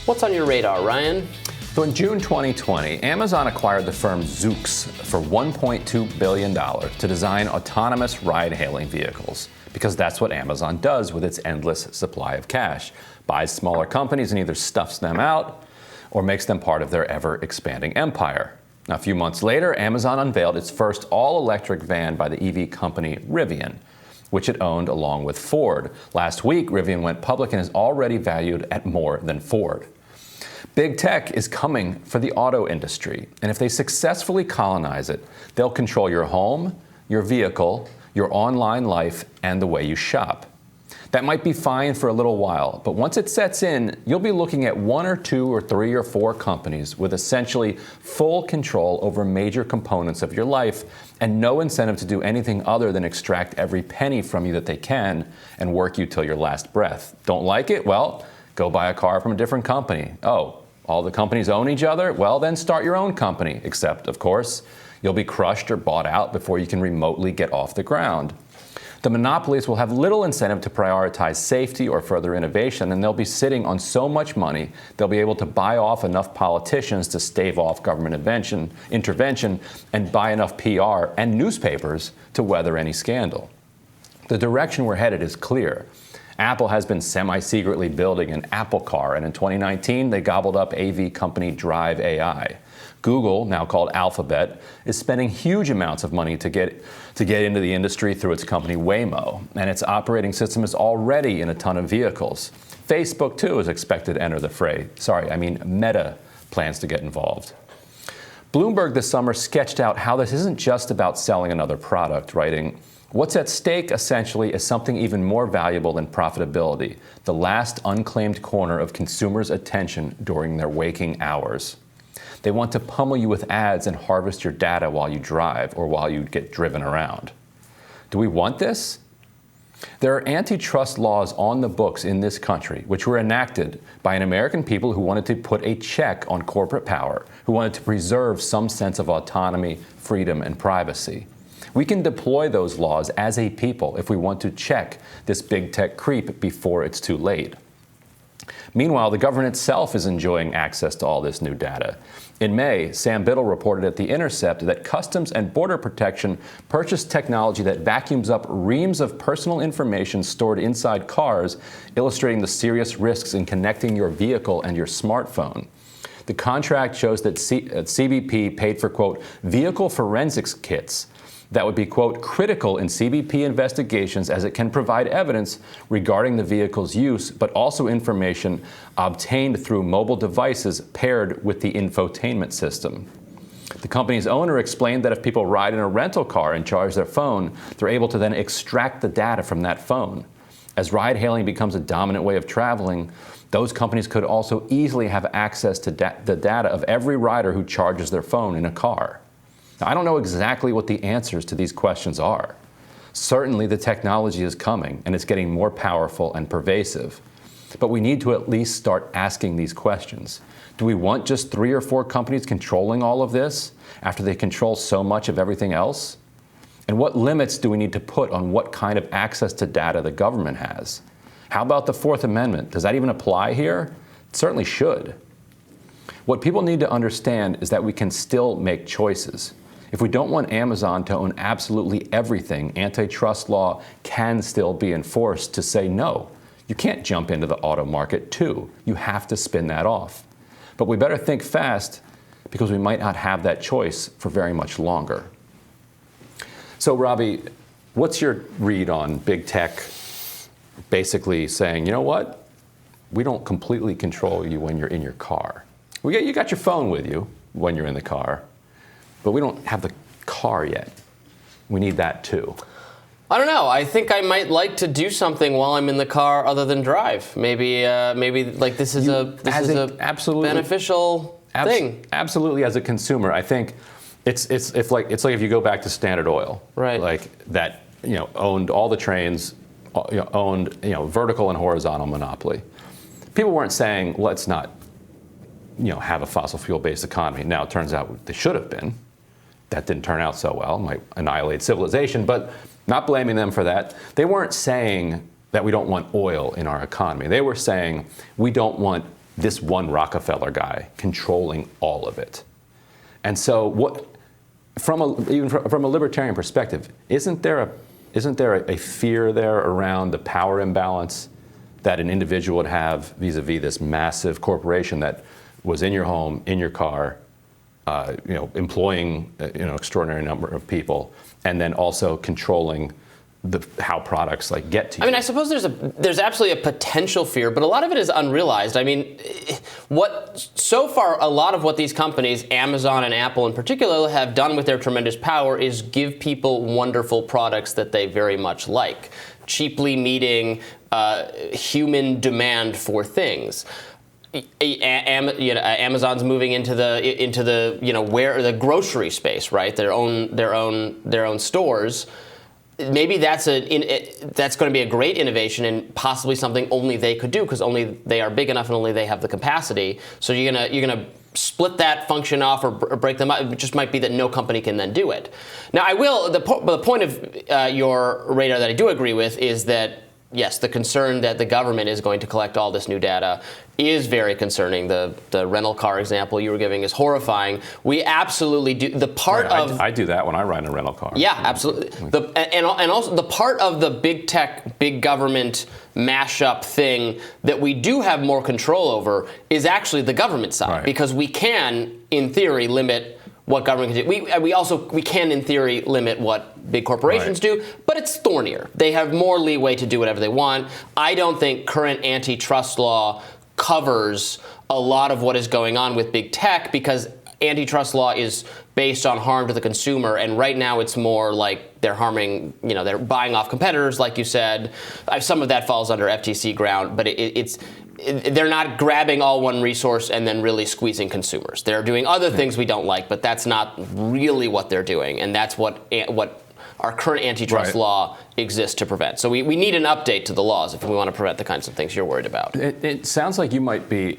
What's on your radar, Ryan? So in June 2020, Amazon acquired the firm Zoox for $1.2 billion to design autonomous ride-hailing vehicles, because that's what Amazon does with its endless supply of cash. Buys smaller companies and either stuffs them out or makes them part of their ever-expanding empire. Now, a few months later, Amazon unveiled its first all-electric van by the EV company Rivian, which it owned along with Ford. Last week, Rivian went public and is already valued at more than Ford. Big tech is coming for the auto industry, and if they successfully colonize it, they'll control your home, your vehicle, your online life, and the way you shop. That might be fine for a little while, but once it sets in, you'll be looking at 1 or 2 or 3 or 4 companies with essentially full control over major components of your life and no incentive to do anything other than extract every penny from you that they can and work you till your last breath. Don't like it? Well, go buy a car from a different company. Oh, all the companies own each other? Well, then start your own company, except, of course, you'll be crushed or bought out before you can remotely get off the ground. The monopolies will have little incentive to prioritize safety or further innovation, and they'll be sitting on so much money, they'll be able to buy off enough politicians to stave off government intervention and buy enough PR and newspapers to weather any scandal. The direction we're headed is clear. Apple has been semi-secretly building an Apple car, and in 2019, they gobbled up AV company Drive AI. Google, now called Alphabet, is spending huge amounts of money to get into the industry through its company Waymo, and its operating system is already in a ton of vehicles. Facebook, too, is expected to enter the fray. Meta plans to get involved. Bloomberg this summer sketched out how this isn't just about selling another product, writing, "What's at stake, essentially, is something even more valuable than profitability, the last unclaimed corner of consumers' attention during their waking hours. They want to pummel you with ads and harvest your data while you drive or while you get driven around." Do we want this? There are antitrust laws on the books in this country, which were enacted by an American people who wanted to put a check on corporate power, who wanted to preserve some sense of autonomy, freedom, and privacy. We can deploy those laws as a people if we want to check this big tech creep before it's too late. Meanwhile, the government itself is enjoying access to all this new data. In May, Sam Biddle reported at The Intercept that Customs and Border Protection purchased technology that vacuums up reams of personal information stored inside cars, illustrating the serious risks in connecting your vehicle and your smartphone. The contract shows that CBP paid for, quote, vehicle forensics kits that would be, quote, critical in CBP investigations as it can provide evidence regarding the vehicle's use, but also information obtained through mobile devices paired with the infotainment system. The company's owner explained that if people ride in a rental car and charge their phone, they're able to then extract the data from that phone. As ride-hailing becomes a dominant way of traveling, those companies could also easily have access to the data of every rider who charges their phone in a car. Now, I don't know exactly what the answers to these questions are. Certainly, the technology is coming, and it's getting more powerful and pervasive. But we need to at least start asking these questions. Do we want just 3 or 4 companies controlling all of this after they control so much of everything else? And what limits do we need to put on what kind of access to data the government has? How about the Fourth Amendment? Does that even apply here? It certainly should. What people need to understand is that we can still make choices. If we don't want Amazon to own absolutely everything, antitrust law can still be enforced to say no. You can't jump into the auto market too. You have to spin that off. But we better think fast because we might not have that choice for very much longer. So, Robbie, what's your read on big tech basically saying, you know what? We don't completely control you when you're in your car. You got your phone with you when you're in the car, but we don't have the car yet. We need that too. I don't know. I think I might like to do something while I'm in the car other than drive. Maybe like this is a beneficial thing. Absolutely, as a consumer, I think it's like if you go back to Standard Oil, right? Like that, owned all the trains, owned vertical and horizontal monopoly. People weren't saying let's not have a fossil fuel-based economy. Now it turns out they should have been. That didn't turn out so well. Might annihilate civilization, but not blaming them for that. They weren't saying that we don't want oil in our economy. They were saying we don't want this one Rockefeller guy controlling all of it. And so, from a libertarian perspective, isn't there a fear there around the power imbalance that an individual would have vis-a-vis this massive corporation that was in your home, in your car, employing extraordinary number of people, and then also controlling how products get to you? I mean, I suppose there's absolutely a potential fear, but a lot of it is unrealized. I mean, so far, a lot of what these companies, Amazon and Apple in particular, have done with their tremendous power is give people wonderful products that they very much like, cheaply meeting human demand for things. Amazon's moving into the where the grocery space, right? Their own stores. Maybe that's going to be a great innovation and possibly something only they could do because only they are big enough and only they have the capacity. So you're gonna split that function off or break them up. It just might be that no company can then do it. Now, the point of your radar that I do agree with is that, yes, the concern that the government is going to collect all this new data is very concerning. The rental car example you were giving is horrifying. We absolutely do. The part of I do that when I ride in a rental car. Yeah, absolutely. And also the part of the big tech, big government mashup thing that we do have more control over is actually the government side, because we can, in theory, limit what government can do. We can, in theory, limit what big corporations do, but it's thornier. They have more leeway to do whatever they want. I don't think current antitrust law covers a lot of what is going on with big tech because antitrust law is based on harm to the consumer, and right now it's more like they're harming, they're buying off competitors, like you said. Some of that falls under FTC ground, but they're not grabbing all one resource and then really squeezing consumers. They're doing other things we don't like, but that's not really what they're doing, and that's what our current antitrust law exists to prevent. So we need an update to the laws if we want to prevent the kinds of things you're worried about. It sounds like you might be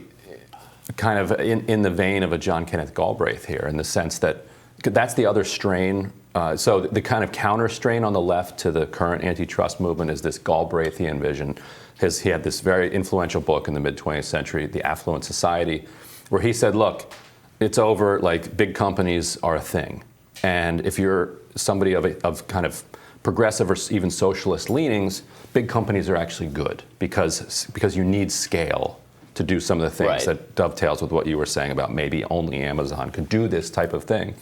kind of in the vein of a John Kenneth Galbraith here, in the sense that that's the other strain. So the kind of counter strain on the left to the current antitrust movement is this Galbraithian vision. He had this very influential book in the mid-20th century, The Affluent Society, where he said, look, it's over, big companies are a thing. And if you're somebody of kind of progressive or even socialist leanings, big companies are actually good because you need scale to do some of the things that dovetails with what you were saying about maybe only Amazon could do this type of thing.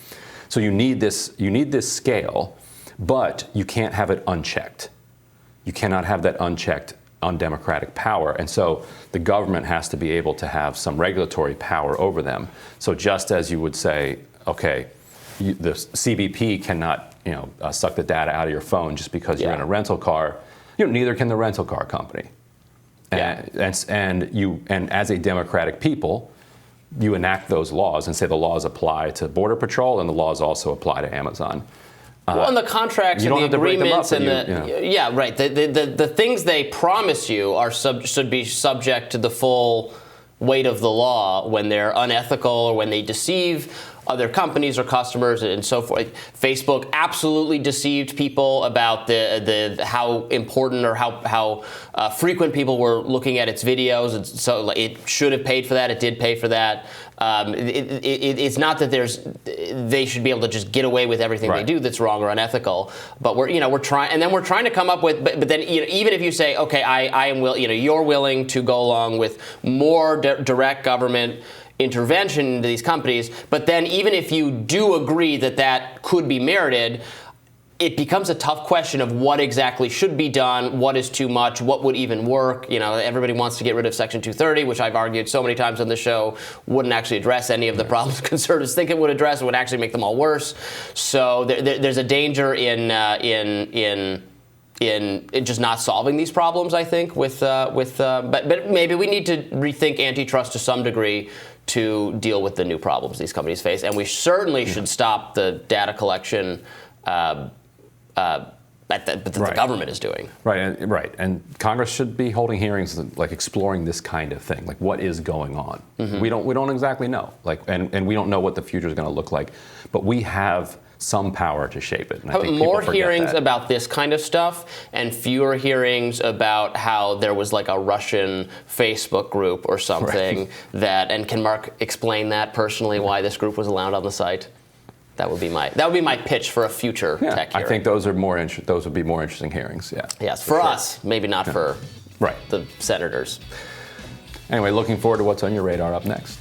So you need this scale, but you can't have it unchecked. You cannot have that unchecked undemocratic power. And so the government has to be able to have some regulatory power over them. So just as you would say, okay, the CBP cannot suck the data out of your phone just because you're in a rental car, neither can the rental car company. And as a democratic people, you enact those laws and say the laws apply to Border Patrol and the laws also apply to Amazon. And the contracts and the agreements and the things they promise you should be subject to the full weight of the law when they're unethical or when they deceive other companies or customers and so forth. Facebook absolutely deceived people about the how important or how frequent people were looking at its videos, and so it should have paid for that. It did pay for that. It's not that they should be able to just get away with everything they do that's wrong or unethical. But we're trying, and then we're trying to come up with. But then even if you say, okay, I am you're willing to go along with more direct government intervention into these companies, but then even if you do agree that could be merited, it becomes a tough question of what exactly should be done, what is too much, what would even work. Everybody wants to get rid of Section 230, which I've argued so many times on the show wouldn't actually address any of the problems conservatives think it would address. It would actually make them all worse. So there's a danger in just not solving these problems, I think, but maybe we need to rethink antitrust to some degree to deal with the new problems these companies face, and we certainly should stop the data collection but the government is doing. Right. And Congress should be holding hearings like exploring this kind of thing. Like, what is going on? Mm-hmm. We don't exactly know. Like, and we don't know what the future is going to look like. But we have some power to shape it. And I think more hearings about this kind of stuff and fewer hearings about how there was like a Russian Facebook group or something and can Mark explain that personally why this group was allowed on the site? That would be my pitch for a future tech hearing. I think those would be more interesting hearings. Yeah. Yes, for us, maybe not for the senators. Anyway, looking forward to what's on your radar up next.